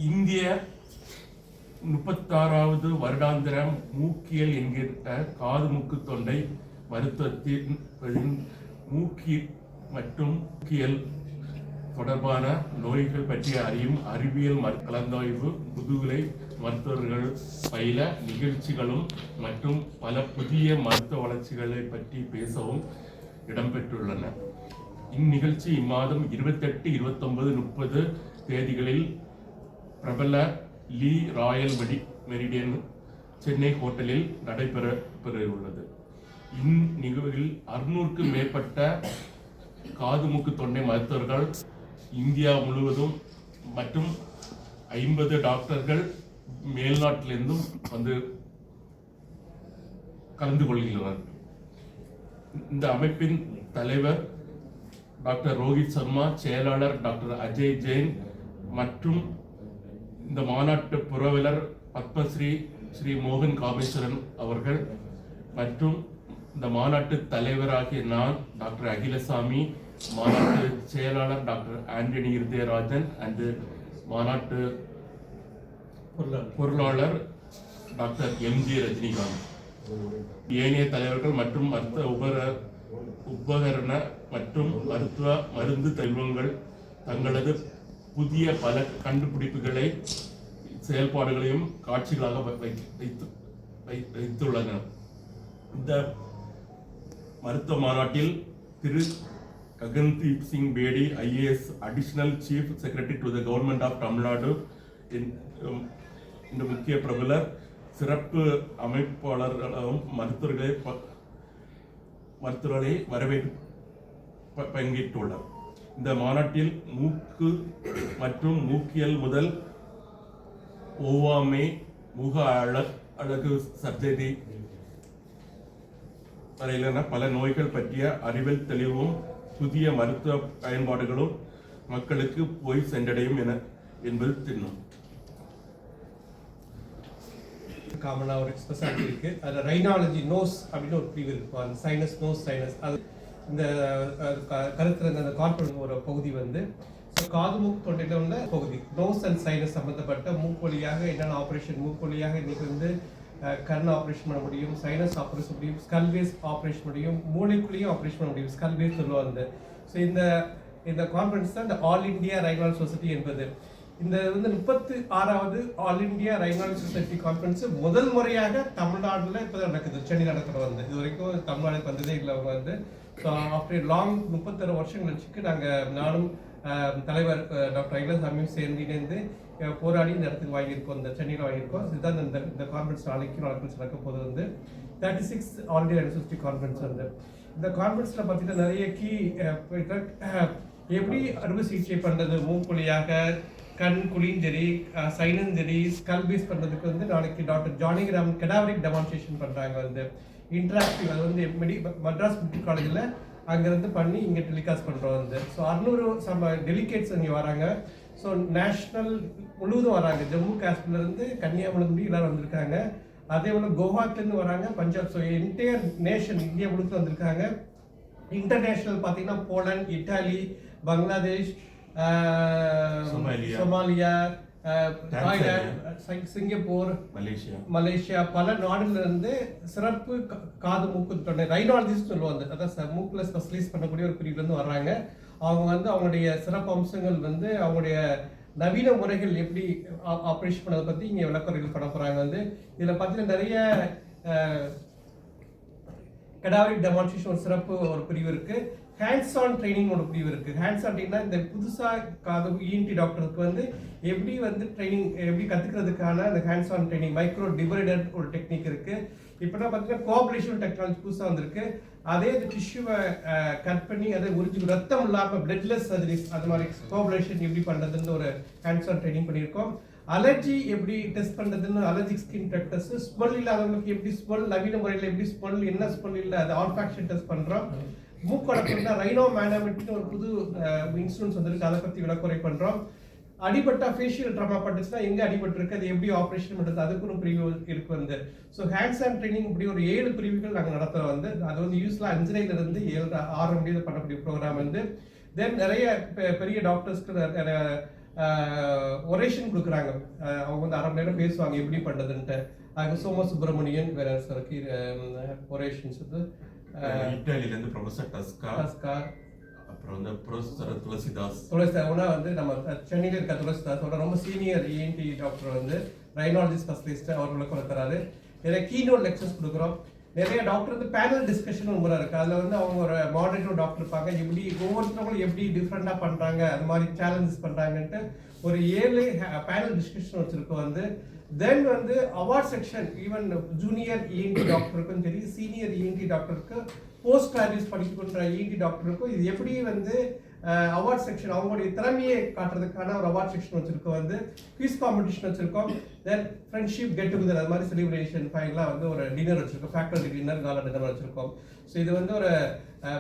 இந்திய 36வது வருடாந்திர மூக்கியல் என்கிற காது மூக்கு தொண்டை மருத்துவத்தின் மூக்கி மற்றும் மூக்கியல் தொடர்பான நோய்கள் பற்றிய அறியும் அறிவியல் கலந்தாய்வு முதுகலை மருத்துவர்கள் பயில நிகழ்ச்சிகளும் மற்றும் பல புதிய மருத்துவ வளர்ச்சிகளை பற்றி பேசவும் இடம்பெற்றுள்ளன. இந்நிகழ்ச்சி இம்மாதம் 28, 29, 30 தேதிகளில் பிரபல லீ ராயல் மெரிடியன் சென்னை ஹோட்டலில் நடைபெறவுள்ளது. இந்நிகழ்வில் 600க்கும் மேற்பட்ட காது மூக்கு தொண்டை மருத்துவர்கள் இந்தியா முழுவதும் மற்றும் 50 டாக்டர்கள் மேல்நாட்டிலிருந்தும் வந்து கலந்து கொள்கிறார்கள். இந்த அமைப்பின் தலைவர் டாக்டர் ரோஹித் சர்மா, செயலாளர் டாக்டர் அஜய் ஜெயின் மற்றும் இந்த மாநாட்டு புரவலர் பத்மஸ்ரீ ஸ்ரீ மோகன் காமேஸ்வரன் அவர்கள் மற்றும் இந்த மாநாட்டு தலைவராகிய நான் டாக்டர் அகிலசாமி, மாநாட்டு செயலாளர் டாக்டர் ஆண்டனி இருதயராஜன் அண்ட் மாநாட்டு பொருளாளர் டாக்டர் எம்ஜி ரஜினிகாந்த், ஏனைய தலைவர்கள் மற்றும் மருத்துவ உபகரண மற்றும் மருத்துவ மருந்து செல்வங்கள் தங்களது புதிய பல கண்டுபிடிப்புகளை செயல்பாடுகளையும் காட்சிகளாக வைத்துள்ளனர். இந்த மருத்துவ மாநாட்டில் Thiru Gagandeep Singh Bedi, IAS, additional chief secretary to the government of Tamil Nadu, இந்த முக்கிய பிரபலர், சிறப்பு அமைப்பாளர்களும் மருத்துவர்களை பங்கேற்றுள்ளார். இந்த மாநாட்டில் மூக்கு மற்றும் மூக்கியல் முதல் ஓவாமை, முக அழகு சர்ஜரி வரையிலான பல நோய்கள் பற்றிய அறிவியல் தெளிவும் புதிய மருத்துவ பயன்பாடுகளும் மக்களுக்கு போய் சென்றடையும் என்பது தெரியும். காமனா ஒரு ஸ்பெஷாலிட்டி இருக்கு. அதில் ரைனாலஜி நோஸ் அப்படின்னு ஒரு பிரிவு இருக்கும். அந்த சைனஸ், நோஸ் சைனஸ், அது இந்த கருத்துல அந்த கான்ஃபரன்ஸ் ஒரு பகுதி வந்து காது மூக்கு தொண்டையில் உள்ள பகுதி நோஸ் அண்ட் சைனஸ் சம்பந்தப்பட்ட மூக்கு வழியாக என்னென்ன ஆப்ரேஷன், மூக்கு வழியாக இன்னைக்கு வந்து கண் ஆப்ரேஷன் பண்ண முடியும், சைனஸ் ஆப்ரேஷன் முடியும், ஸ்கல் பேஸ் ஆப்ரேஷன் முடியும், மூளைக்குள்ளேயும் ஆப்ரேஷன் பண்ண முடியும், ஸ்கல் பேஸ் சொல்லுவாங்க. ஸோ இந்த கான்ஃபரன்ஸ் தான் இந்த ஆல் இண்டியா ரைனாலஜி சொசைட்டி என்பது. இந்த வந்து 36வது all India rhinology society conference முதல் முறையாக தமிழ்நாட்டில் இப்போ நடக்குது, சென்னை நடக்கிறது வந்து. இது வரைக்கும் தமிழ்நாடுக்கு வந்ததே இல்லை அவங்க வந்து. ஸோ ஆஃப்டர் லாங் 36 வருஷம் கழிச்சுக்கு நானும் தலைவர் டாக்டர் அகிலசாமியும் சேர்ந்து இணைந்து போராடி இந்த இடத்துக்கு வாங்கியிருக்கோம், இந்த சென்னையில் வாங்கியிருக்கோம். இதுதான் இந்த கான்ஃபரன்ஸ் நாளைக்கு நடக்க போது வந்து 36th all India rhinology society conference வந்து. இந்த கான்ஃபரன்ஸில் பார்த்தீங்கன்னா நிறைய எப்படி அறுவை சிகிச்சை பண்ணுறது, மூக்குழியாக கண் குழியும் சரி, சைனும் சரி, ஸ்கல் பேஸ் பண்ணுறதுக்கு வந்து நாளைக்கு டாக்டர் ஜானிகிராம் கெடாவரிக் டெமான்ஸ்ட்ரேஷன் பண்ணுறாங்க வந்து இன்ட்ராக்டிவ். அது வந்து மட்ராஸ் மெடிக்கல் காலேஜில் அங்கேருந்து பண்ணி இங்கே டெலிகாஸ்ட் பண்ணுறோம் வந்து. ஸோ 600 டெலிகேட்ஸ் இங்கே வராங்க. ஸோ நேஷ்னல் முழுவதும் வராங்க. ஜம்மு காஷ்மீர்லேருந்து கன்னியாகுமரி எல்லாரும் வந்திருக்காங்க. அதே போல் கோவாத்துலேருந்து வராங்க, Punjab. So entire nation India முழுக்க வந்திருக்காங்க. இன்டர்நேஷ்னல் பார்த்தீங்கன்னா Poland, Italy, Bangladesh, Somalia, Singapore, Malaysia, பல நாடுல இருந்து சிறப்பு காது மூக்கு தொண்டை ரைனாலஜிஸ்ட் சொல்லுவாங்க, அதான் மூக்குல ஸ்பெஷலைஸ் பண்ணக்கூடிய ஒரு பிரிவுல இருந்து வர்றாங்க. அவங்க வந்து அவங்களுடைய சிறப்பு அம்சங்கள் வந்து அவங்களுடைய நவீன முறைகள் எப்படி ஆப்ரேஷன் பண்ணதை பத்தி இங்க விளக்கங்கள் பண்ண போறாங்க வந்து. இதுல பார்த்தீங்கன்னா நிறைய கெடாவரிக் டெமான்ஸ்ட்ரேஷன் ஒரு சிறப்பு ஒரு பிரிவு இருக்கு. ஹேண்ட்ஸ் ஆன் ட்ரைனிங் ஒரு பிரிவு இருக்கு. ஹேண்ட்ஸ் ஆன் ட்ரைனிங்னா இந்த புதுசாக காது ENT டாக்டருக்கு வந்து எப்படி வந்து ட்ரைனிங் எப்படி கற்றுக்கிறதுக்கான அந்த hands on training, micro divider ஒரு டெக்னிக் இருக்கு. இப்போனா பார்த்தீங்கன்னா கோஆபரேஷன் டெக்னாலஜி புதுசாக வந்திருக்கு. அதே இந்த டிஷ்யூவை கட் பண்ணி அதை உறிஞ்சி ரத்தம் இல்லாமல் பிளட்லெஸ் சர்ஜரிஸ் அது மாதிரி கோஆபரேஷன் எப்படி பண்ணுறதுன்னு ஒரு ஹேண்ட்ஸ் ஆன் ட்ரைனிங் பண்ணியிருக்கோம். அலர்ஜி எப்படி டெஸ்ட் பண்ணுறதுன்னு அலர்ஜிக் ஸ்கின் டெஸ்ட், ஸ்மெல் இல்லாதவங்களுக்கு எப்படி ஸ்மெல், நவீன முறையில் எப்படி ஸ்மெல், என்ன ஸ்மெல் இல்லை அது ஆல்ஃபாக்ஷன் டெஸ்ட் பண்ணுறோம். மூக்கடப்புனா ரைனோ மேனோமெட்ரின்னு ஒரு புது இன்ஸ்ட்ருமெண்ட்ஸ் வந்துருக்கு, அதை பற்றி விளக்குறை பண்ணுறோம். அடிபட்டா ஃபேஷியல் ட்ராமா பட்டுச்சுன்னா எங்கே அடிபட்டிருக்கு, அது எப்படி ஆப்ரேஷன் பண்ணுறது, அதுக்கு ஒரு பிரிவு இருக்கு வந்து. ஸோ ஹேண்ட்ஸ் ஆன் ட்ரைனிங் இப்படி ஒரு 7 பிரிவுகள் நாங்கள் நடத்துகிறோம் வந்து. அது வந்து யூஸ்வலாக 5:30 7 6 பண்ணக்கூடிய ப்ரோக்ராம் வந்து. தென் நிறைய பெரிய டாக்டர்ஸ்க்கு ஒரேஷன் கொடுக்குறாங்க. அவங்க வந்து அரை மணி நேரம் பேசுவாங்க எப்படி பண்ணுறதுன்ட்டு. அதுக்கு சோம சுப்பிரமணியன் வேற சாருக்கு ஒரேஷன்ஸ் வந்து இத்தாலியிலேருந்து ப்ரொஃபசர் டஸ்கா, அப்புறம் வந்து ப்ரொஃபசர் துளசிதாஸ் வந்து நம்ம சென்னையில் இருக்க துளசிதாஸோட ரொம்ப சீனியர் இஎன்டி டாக்டர் வந்து ரைனாலஜி ஸ்பெஷலிஸ்ட் அவர்களுக்கு கொடுக்குறாரு. நிறைய கீனோட் லெக்சர்ஸ் கொடுக்குறோம். நிறைய டாக்டர் வந்து பேனல் டிஸ்கஷன் முறை இருக்கு. அதில் வந்து அவங்க ஒரு மாடரேட்டர் டாக்டர் இருப்பாங்க. எப்படி ஒவ்வொருத்தவங்களும் எப்படி டிஃப்ரெண்டாக பண்ணுறாங்க, அது மாதிரி சேலஞ்சஸ் பண்ணுறாங்கன்ட்டு ஒரு 7 பேனல் டிஸ்கஷன் வச்சிருக்கோம். வந்து தென் வந்து award section even junior ENT டாக்டருக்கும் சரி, சீனியர் இஎன்டி டாக்டருக்கு, போஸ்ட் கிராஜுவேட் படிக்கின்ற இஎன்டி டாக்டருக்கும் இது எப்படி வந்து அவார்ட் செக்ஷன் அவங்களுடைய திறமையை காட்டுறதுக்கான ஒரு அவார்ட் செக்ஷன் வச்சிருக்கோம். வந்து குவிஸ் காம்படிஷன் வச்சிருக்கோம். தென் ஃப்ரெண்ட்ஷிப் கெட் டுகெதர் அது மாதிரி செலிப்ரேஷன் ஃபைனலாக வந்து ஒரு டின்னர் வச்சிருக்கோம். ஃபேக்கல்டி டின்னர், காலா டின்னர் வச்சிருக்கோம். ஸோ இது வந்து ஒரு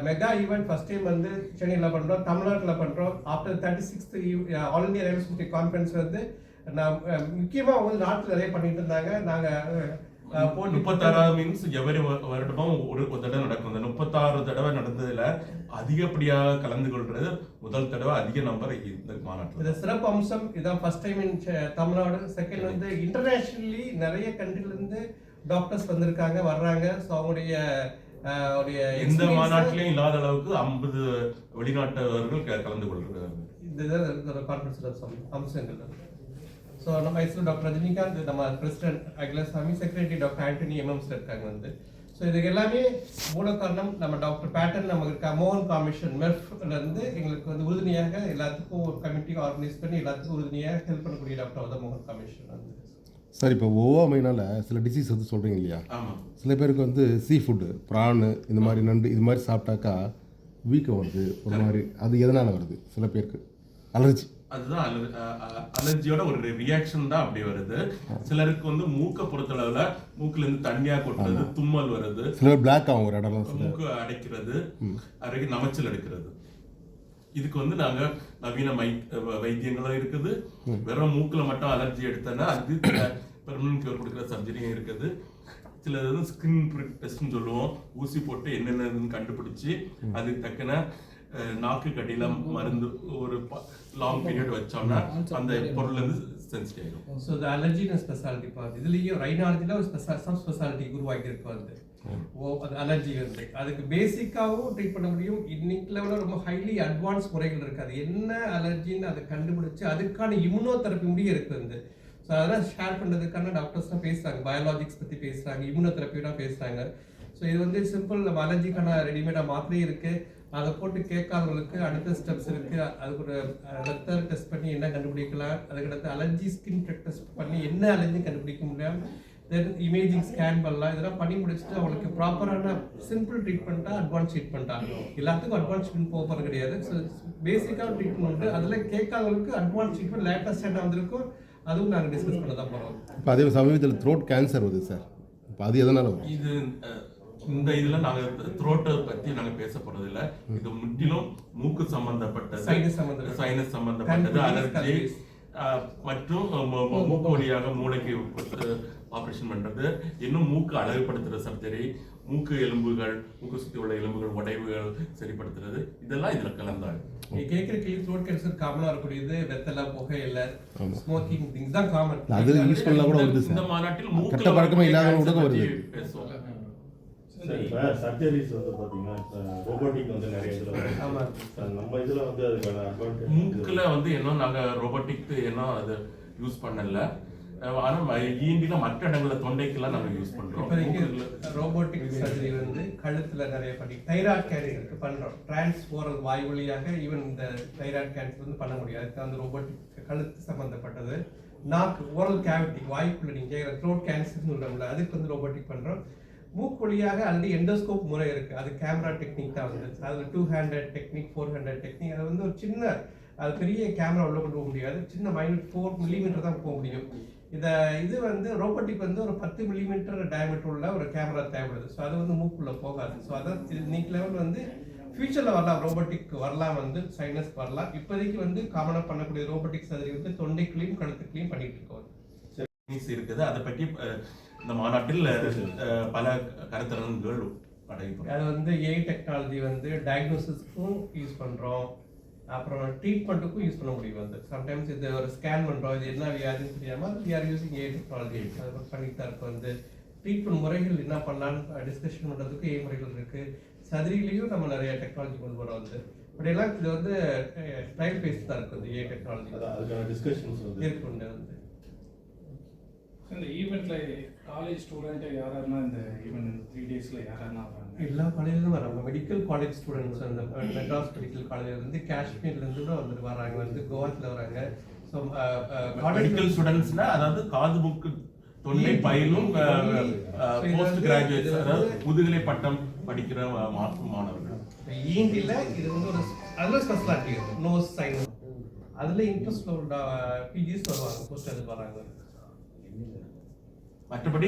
மெகா ஈவெண்ட் ஃபர்ஸ்ட் டைம் வந்து சென்னையில் பண்ணுறோம், தமிழ்நாட்டில் பண்ணுறோம். After 36th all India rhinology conference வந்து நான் முக்கியமாக அவங்க நாட்டில் நிறைய பண்ணிட்டு இருந்தாங்க. நாங்கள் 36 மீன்ஸ் எவரி வருடமும் ஒரு தடவை நடக்கும். அந்த 36 தடவை நடந்ததுல அதிகப்படியாக கலந்து கொள்றது முதல் தடவை அதிக நம்பர் இந்த மாநாட்டில். இது சிறப்பு அம்சம். இதான் first time in Tamil Nadu. Second வந்து இன்டர்நேஷனலி நிறைய கண்ட்ரிலிருந்து டாக்டர்ஸ் வந்திருக்காங்க, வர்றாங்க. ஸோ அவங்களுடைய எந்த மாநாட்டிலையும் இல்லாத அளவுக்கு 50 வெளிநாட்டவர்கள் கலந்து கொள்கிறார்கள். இதுதான் கான்ஃபரன்ஸ் அம்சங்கள். ஸோ நம்ம ஐசியில் டாக்டர் ரஜினிகாந்த், நம்ம president அகிலசாமி, secretary doctor Antony MMS இருக்காங்க வந்து. ஸோ இதுக்கு எல்லாமே மூல காரணம் நம்ம டாக்டர் பேட்டன், நமக்கு இருக்க மோகன் கமிஷன் மெஃப்லேருந்து எங்களுக்கு வந்து உறுதுணையாக எல்லாத்துக்கும் ஒரு கமிட்டி ஆர்கனைஸ் பண்ணி எல்லாத்துக்கும் உறுதுணையாக ஹெல்ப் பண்ணக்கூடிய டாக்டர் வந்து மோகன் கமிஷன் வந்து. சார், இப்போ ஒவ்வாமையினால சில டிசீஸ் வந்து சொல்கிறீங்க இல்லையா? சில பேருக்கு வந்து சீ ஃபுட்டு, ப்ரானு, இந்த மாதிரி நண்டு இது மாதிரி சாப்பிட்டாக்கா வீக்கம் வருது ஒரு மாதிரி. அது எதனால் வருது? சில பேருக்கு அலர்ஜி. அதுதான் அலர்ஜியோட ஒரு ரியாக்ஷன் தான் அப்படி வருது. சிலருக்கு வந்து மூக்கை பொறுத்தளவுல மூக்குல இருந்து தண்ணியா கொட்டுறது, தும்மல் வருது, சில பேர் பிளாக் ஆகும் ஒரு இடம், மூக்கு அடைக்கிறது, அரைக்கு நமைச்சல் எடுக்கிறது. இதுக்கு வந்து நாங்க நவீன வைத்தியங்களும் இருக்குது. வெறும் மூக்குல மட்டும் அலர்ஜி எடுத்தோன்னா அதுக்கு பெர்மனன்ட் கியூர் கொடுக்குற சர்ஜரியும் இருக்குது. சில வந்து ஸ்கின் பிரிக் டெஸ்ட்னு சொல்லுவோம். ஊசி போட்டு என்னென்னதுன்னு கண்டுபிடிச்சு அதுக்கு தக்கன நாக்கு கட்டில மருந்து ஒரு லாங் பீரியட் வச்சோம்னா அந்த பொருள் வந்து சென்சிட்டிவ் ஆகும். ஸோ இந்த அலர்ஜி ஸ்பெஷாலிட்டி பார்த்து இதுலேயும் ரைனாலஜியில் ஒரு சப் ஸ்பெஷாலிட்டி உருவாக்கி இருக்கு வந்து. அது அலர்ஜி வந்து அதுக்கு பேசிக்காகவும் ட்ரீட் பண்ண முடியும். இன்னைக்கு லெவலில் ரொம்ப ஹைலி அட்வான்ஸ் முறைகள் இருக்குது. அது என்ன அலர்ஜின்னு அதை கண்டுபிடிச்சு அதுக்கான இம்யூனோதெரப்பி முடிய இருக்குது வந்து. ஸோ அதெல்லாம் ஷேர் பண்ணுறதுக்கான டாக்டர்ஸ்லாம் பேசுகிறாங்க, பயாலஜிக்ஸ் பற்றி பேசுகிறாங்க, இம்யூனோதெரப்பிலாம் பேசுகிறாங்க. ஸோ இது வந்து சிம்பிள் நம்ம அலர்ஜிக்கான ரெடிமேடாக மாத்திரையும் இருக்குது. அதை போட்டு கேட்காதவங்களுக்கு அடுத்த ஸ்டெப்ஸ் இருக்குது. அதுக்கு ஒரு ரத்த டெஸ்ட் பண்ணி என்ன கண்டுபிடிக்கலாம், அதுக்கடுத்து அலர்ஜி ஸ்கின் டெஸ்ட் பண்ணி என்ன அலர்ஜி கண்டுபிடிக்க முடியும், தென் இமேஜிங் ஸ்கேன் பண்ணலாம். இதெல்லாம் பண்ணி முடிச்சுட்டு அவங்களுக்கு ப்ராப்பரான சிம்பிள் ட்ரீட்மெண்ட்டாக அட்வான்ஸ் ட்ரீட்மெண்ட்டாக எல்லாத்துக்கும் அட்வான்ஸ் ட்ரீட்மெண்ட் போகிறது கிடையாது. ஸோ பேசிக்காக ட்ரீட்மெண்ட் அதில் கேட்காதவங்களுக்கு அட்வான்ஸ் ட்ரீட்மெண்ட் லேட்டஸ்ட் என்ன வந்திருக்கும் அதுவும் நாங்கள் டிஸ்கஸ் பண்ண தான் போகிறோம். இப்போ அதே சமீபத்தில் த்ரோட் கேன்சர் வருது சார். இப்போ அது எதனால இது இந்த இதுல நாங்க த்ரோட்டை பத்தி நாங்க பேச போறது இல்ல. இது முற்றிலும் மூக்கு சம்பந்தப்பட்டது, சைனஸ் சம்பந்தப்பட்டது, அலர்ஜி மற்றும் மூக்கு வழியாக மூளைக்கு ஆபரேஷன் பண்றது, இன்னும் மூக்கு அழகுபடுத்துற சர்ஜரி, மூக்கு எலும்புகள், மூக்கு சுத்தி உள்ள எலும்புகள் உடைவுகள் சரிப்படுத்துறது, இதெல்லாம் இதுல கலந்தாங்க. நீ கேட்குற கேள்வி த்ரோட் கேன்சர் காமனா இருக்கக்கூடியது வெத்தலை, புகையில, ஸ்மோக்கிங் திங்ஸ் தான் காமன். அது யூஸ் பண்ணலாம் கூட வருது. இந்த மாநாட்டில் மூக்கு பழக்கமே இல்லாதவங்க கூட வருது பேசுவோம். சர்ஜரிஸ் வந்து பாத்தீங்கன்னா ரோபோட்டிக் வந்து நிறைய இதுல நம்ம இதுல வந்து அதுக்கான அட்வான்டேஜ் மூக்குல வந்து இன்னும் நாங்க ரோபோட்டிக் இன்னும் அது யூஸ் பண்ணல. ஆனா ஈண்டில மற்ற இடங்கள்ல தொண்டைக்கெல்லாம் நாங்க யூஸ் பண்றோம். ரோபோட்டிக் சர்ஜரி வந்து கழுத்துல நிறைய பண்ணி தைராய்டு கேன்சருக்கு பண்றோம். டிரான்ஸ் ஓரல் வாய் வழியாக ஈவன் இந்த தைராய்டு கேன்சர் வந்து பண்ண முடியாது. அதுக்கு அந்த ரோபோட்டிக் கழுத்து சம்பந்தப்பட்டது. நாக்கு ஓரல் கேவிட்டி வாய்க்குள்ள நீங்க த்ரோட் கேன்சர்னு சொல்றோம்ல, அதுக்கு வந்து ரோபோட்டிக் பண்றோம். மூக்கு வழியாக ஆல்ரெடி எண்டோஸ்கோப் முறை இருக்கு. அது கேமரா டெக்னிக் தான் வந்து. அதில் 200 டெக்னிக், 400 டெக்னிக். அது வந்து ஒரு சின்ன, அது பெரிய கேமரா உள்ள கொண்டு போக முடியாது. சின்ன மைனூட் 4 மில்லிமீட்டர் தான் போக முடியும். இது வந்து ரோபோட்டிக் வந்து ஒரு 10 மில்லிமீட்டர் டயமீட்டர் உள்ள ஒரு கேமரா தேவைப்படுது. ஸோ அது வந்து மூக்குள்ள போகாது. ஸோ அதான் இன்னைக்கு லெவல் வந்து ஃபியூச்சரில் வரலாம், ரோபோட்டிக் வரலாம், வந்து சைனஸ் வரலாம். இப்போதைக்கு வந்து காமனாக பண்ணக்கூடிய ரோபோட்டிக் சர்ஜரி வந்து தொண்டைக்குள்ளேயும் கழுத்துக்குள்ளேயும் பண்ணிட்டு இருக்கோம் இருக்குது. அதை பற்றி இந்த மாநாட்டில் பல கருத்தரங்குகள் அடையப்படும். அது வந்து ஏஐ டெக்னாலஜி வந்து டயக்னோசிஸ்க்கும் யூஸ் பண்ணுறோம், அப்புறம் ட்ரீட்மெண்ட்டுக்கும் யூஸ் பண்ண முடியும் வந்து சம்டைம்ஸ் இது ஒரு ஸ்கேன் பண்ணுறோம் இது என்ன வியாதின்னு தெரியாமல் we are using a technology அது பண்ணிட்டு தான் இருக்கும் வந்து ட்ரீட்மெண்ட் முறைகள் என்ன பண்ணலான்னு டிஸ்கஷன் பண்ணுறதுக்கு ஏ முறைகள் இருக்குது. சர்ஜரிலையும் நம்ம நிறைய டெக்னாலஜி கொண்டு வரோம் வந்து பட் எல்லாம் இது வந்து ட்ரையல் பேஸ் தான் இருக்குது ஏ டெக்னாலஜி அதுக்கான டிஸ்கஷன்ஸ் வந்து இருக்குண்டு வந்து இந்த ஈவெண்ட்ல காலேஜ் ஸ்டூடெண்ட் யாராருன்னா இந்த ஈவெண்ட் 3 டேஸ்ல யாராருன்னா வராங்க? எல்லா காலேஜ்லேயும் வராங்க. மெடிக்கல் காலேஜ் ஸ்டூடெண்ட்ஸ் அந்த மெட்ராஸ் மெடிக்கல் காலேஜ்லேருந்து காஷ்மீர்லேருந்து கூட வந்துட்டு வராங்க வந்து கோவாத்தில் வராங்க. ஸோ மெடிக்கல் ஸ்டூடெண்ட்ஸ்னா அதாவது காது மூக்கு தொண்டை பயிலும் போஸ்ட் கிராஜுவேட்ஸ் அதாவது முதுகலை பட்டம் படிக்கிற மாணவர்கள். ஈண்டில் இது வந்து ஒரு அதில் ஸ்பெஷலாலிட்டி இருக்குது நோஸ் சைன் அதில் இன்ட்ரெஸ்ட் உள்ள பிஜிஸ் வருவாங்க போஸ்ட் அது வராங்க. மற்றபடி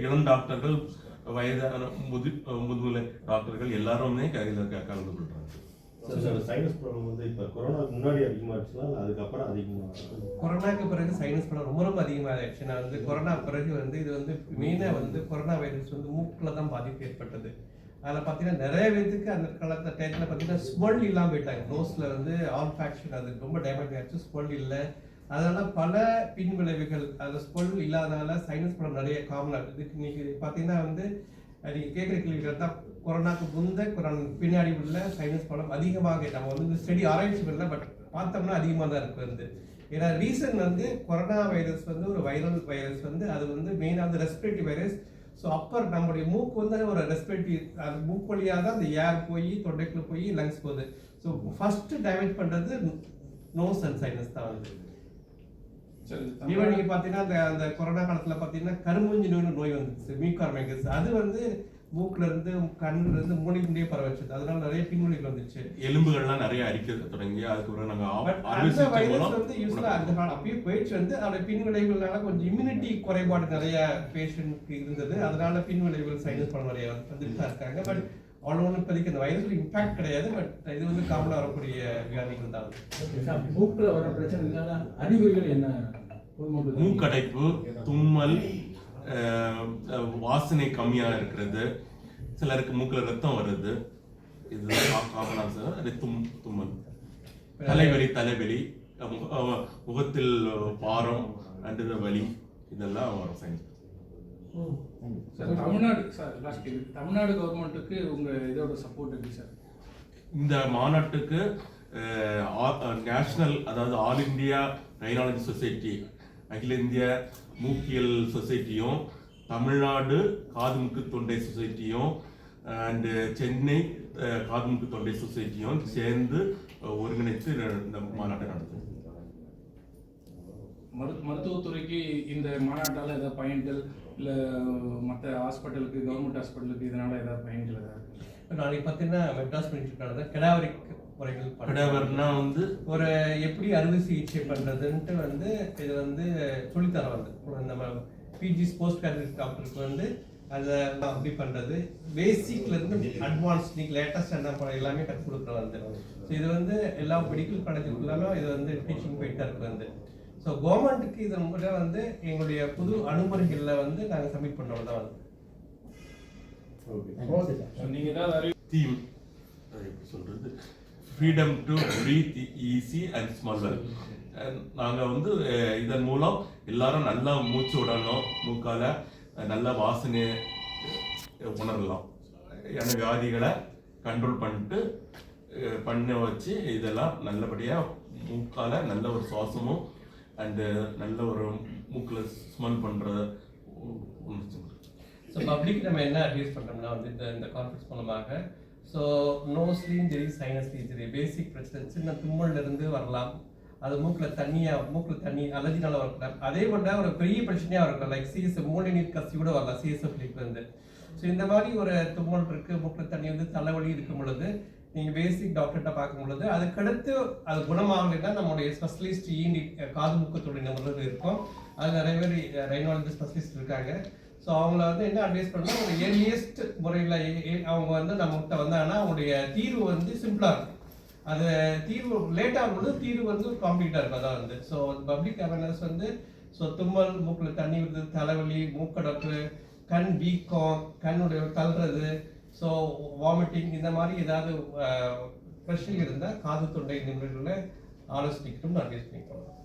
இளம் டாக்டர்கள் வயதான முதுகலை டாக்டர்கள் எல்லாருமே இதில் கலந்து கொள்றாங்க. சைனஸ் ப்ராப்ளம் வந்து இப்போ கொரோனாக்கு முன்னாடி அதிகமாகிடுச்சுன்னா அதுக்கப்புறம் அதிகமாக கொரோனாக்கு பிறகு சைனஸ் ப்ராப்ளம் ரொம்ப ரொம்ப அதிகமாகிடுச்சு. நான் வந்து கொரோனா பிறகு வந்து இது வந்து மெயினாக வந்து கொரோனா வைரஸ் வந்து மூக்கில் தான் பாதிப்பு ஏற்பட்டது. அதில் பார்த்தீங்கன்னா நிறைய பேருக்கு அந்த காலத்தில் டைத்தில் பார்த்தீங்கன்னா ஸ்மெல் இல்லாமல் போயிட்டாங்க. நோஸில் வந்து ஆல்ஃபேக்ஷன் அது ரொம்ப டேமேஜ் ஆகிடுச்சு, ஸ்மெல் இல்லை. அதனால பல பின் விளைவுகள் அதில் ஸ்மெல் இல்லாதனால சைனஸ் ப்ராப்ளம் நிறைய காமனாக இதுக்கு இன்னைக்கு பார்த்தீங்கன்னா வந்து நீங்கள் கேட்குற கேள்விகள் தான் கொரோனாக்கு கொரோனா பின்னாடி உள்ள சைனஸ் ப்ராப்ளம் அதிகமாக நம்ம வந்து ஸ்டடி ஆராய்ச்சி பண்ணல பட் பார்த்தோம்னா அதிகமாக தான் இருக்குது வந்து. ஏன்னா ரீசன் வந்து கொரோனா வைரஸ் வந்து ஒரு வைரல் வைரஸ் வந்து அது வந்து மெயினாக வந்து ரெஸ்பிரேட்டரி வைரஸ். ஸோ அப்பர் நம்முடைய மூக்கு வந்து ஒரு ரெஸ்பிரேட்டரி அது மூக்கு வழியாக தான் அந்த ஏர் போய் தொண்டைக்குள்ள போய் லங்ஸ் போகுது. ஸோ ஃபர்ஸ்ட் டேமேஜ் பண்ணுறது நோஸ் அண்ட் சைனஸ் தான் வந்து. ஈவன் நீங்க பாத்தீங்கன்னா அந்த கொரோனா காலத்துல பாத்தீங்கன்னா கருமூஞ்சி நோய் வந்துச்சு மியூகார்மைகஸ். அது வந்து மூக்குல இருந்து கண்ணுல இருந்து மூளைக்குள்ளே பரவச்சது. அதனால நிறைய பின்விளைவுகள் வந்துச்சு. எலும்புகள்லாம் நிறைய அரிக்க தொடங்கி அதுக்கப்புறம் நாங்க அந்த வைரஸ் வந்து யூஸ்வலா அந்த காலம் அப்பயே போயிடுச்சு வந்து அதோட பின்விளைவுகளால கொஞ்சம் இம்யூனிட்டி குறைபாடு நிறைய பேஷண்ட்க்கு இருந்தது. அதனால பின்விளைவுகள் சைனஸ் ப்ராப்ளம் நிறைய வந்துட்டு தான் இருக்காங்க. பட் அவ்வளோ ஒன்றும் இப்போதைக்கு அந்த வைரஸ்ல இம்பாக்ட் கிடையாது. பட் இது வந்து காமனாக வரக்கூடிய வியாதிகள் தான். மூக்கில் வர பிரச்சனை அறிகுறிகள் என்ன? மூக்கடைப்பு, தும்மல், வாசனை கம்மியா இருக்கிறது, சிலருக்கு மூக்குல ரத்தம் வருது, இதுதான் காமனாக தும்மல், தலைவலி, முகத்தில் பாரம் அண்டு வலி, இதெல்லாம் வரும் சைனஸ். தமிழ்நாடு கவர்மெண்ட்டுக்கு உங்க இதோட சப்போர்ட் எப்படி சார்? இந்த மாநாட்டுக்கு நேஷனல் அதாவது ஆல் இந்தியா ரைனாலஜி சொசைட்டி, அகில இந்திய மூக்கியல் சொசைட்டியும், தமிழ்நாடு காது மூக்கு தொண்டை சொசைட்டியும் அண்டு சென்னை காது மூக்கு தொண்டை சொசைட்டியும் சேர்ந்து ஒருங்கிணைத்து இந்த மாநாட்டை நடத்தும். மருத்துவத்துறைக்கு இந்த மாநாட்டால் ஏதாவது பயன்கள் இல்லை மற்ற ஹாஸ்பிட்டலுக்கு கவர்மெண்ட் ஹாஸ்பிட்டலுக்கு இதனால ஏதாவது பயன்கள் ஏதாவது? நாளைக்கு பார்த்தீங்கன்னா மெட்ராஸ் மெடிக்கல் கெடாவரிக் முறைகள் கெடாவர்னா வந்து ஒரு எப்படி அறுவை சிகிச்சை பண்ணுறதுன்ட்டு வந்து இது வந்து சொல்லித்தர வந்து நம்ம பிஜி போஸ்ட் கிராஜுவேட் டாக்டருக்கு வந்து அதை அப்படி பண்ணுறது பேசிக்லேருந்து அட்வான்ஸ் நீங்கள் லேட்டஸ்ட் என்ன பண்ண எல்லாமே கற்றுக் கொடுக்குற வந்து. ஸோ இது வந்து எல்லா மெடிக்கல் காலேஜுக்குள்ளாலும் இது வந்து டீச்சிங் போயிட்டு தான் இருக்குது வந்து. ஸோ கவர்மெண்ட்டுக்கு இதன் மூலம் வந்து எங்களுடைய புது அணுகுமுறைகளில் வந்து நாங்கள் சப்மிட் பண்ணுறது தான் வந்து. நீங்கள் ஏதாவது தீம் சொல்றது freedom to breath easy and small. நாங்கள் வந்து இதன் மூலம் எல்லாரும் நல்லா மூச்சு விடணும், மூக்கால நல்ல வாசனை உணரலாம், அந்த வியாதிகளை கண்ட்ரோல் பண்ணிட்டு பண்ண வச்சு இதெல்லாம் நல்லபடியாக மூக்கால நல்ல ஒரு சுவாசமும் அண்டு நல்ல ஒரு மூக்கில் ஸ்மெல் பண்ணுற. ஸோ பப்ளிக் நம்ம என்ன அட்வைஸ் பண்ணுறோம்னா வந்து இந்த கான்ஃபரன்ஸ் மூலமாக ஸோ நோஸ்லையும் சரி சைனஸ்லையும் சரி பேசிக் பிரச்சனை சின்ன தும்மல்ல இருந்து வரலாம், அது மூக்கில் தண்ணி அலர்ஜினால வரலாம், அதே போன்ற ஒரு பெரிய பிரச்சனையாக இருக்கலாம் லைக் சிஎஸ்எஃப் மூளை நீர் கசி கூட வரலாம் சிஎஸ்எஃப் வந்து. ஸோ இந்த மாதிரி ஒரு தும்மல் இருக்குது, மூக்கில் தண்ணி வந்து தலைவலி இருக்கும் பொழுது நீங்கள் பேசிக் டாக்டர்கிட்ட பார்க்கும் பொழுது அதுக்கடுத்து அது குணமாகலைன்னா நம்மளுடைய ஸ்பெஷலிஸ்ட் ஈண்டி காது மூக்கத்தோடைய நம்மளுக்கு இருக்கும். அது நிறைய பேர் ரைனாலஜி ஸ்பெஷலிஸ்ட் இருக்காங்க. ஸோ அவங்கள வந்து என்ன அட்வைஸ் பண்ணால் ஒரு ஏர்லியஸ்ட் முறையில் அவங்க வந்து நம்மகிட்ட வந்தாங்கன்னா அவங்களுடைய தீர்வு வந்து சிம்பிளாக இருக்கும். அது தீர்வு லேட்டாக இருக்கும்போது தீர்வு வந்து காம்ப்ளீட்டாக இருக்கும். அதான் வந்து ஸோ பப்ளிக் அவேர்னஸ் வந்து ஸோ தும்மல், மூக்கில் தண்ணி வருது, தலைவலி, மூக்கடப்பு, கண் வீக்கம், கண்ணுடைய தள்ளுறது, ஸோ வாமிட்டிங், இந்த மாதிரி ஏதாவது பிரச்சனை இருந்தால் காது தொண்டை நிபுணர்களை ஆலோசனைக்கும் நான் அட்வைஸ் பண்ணி போகலாம்.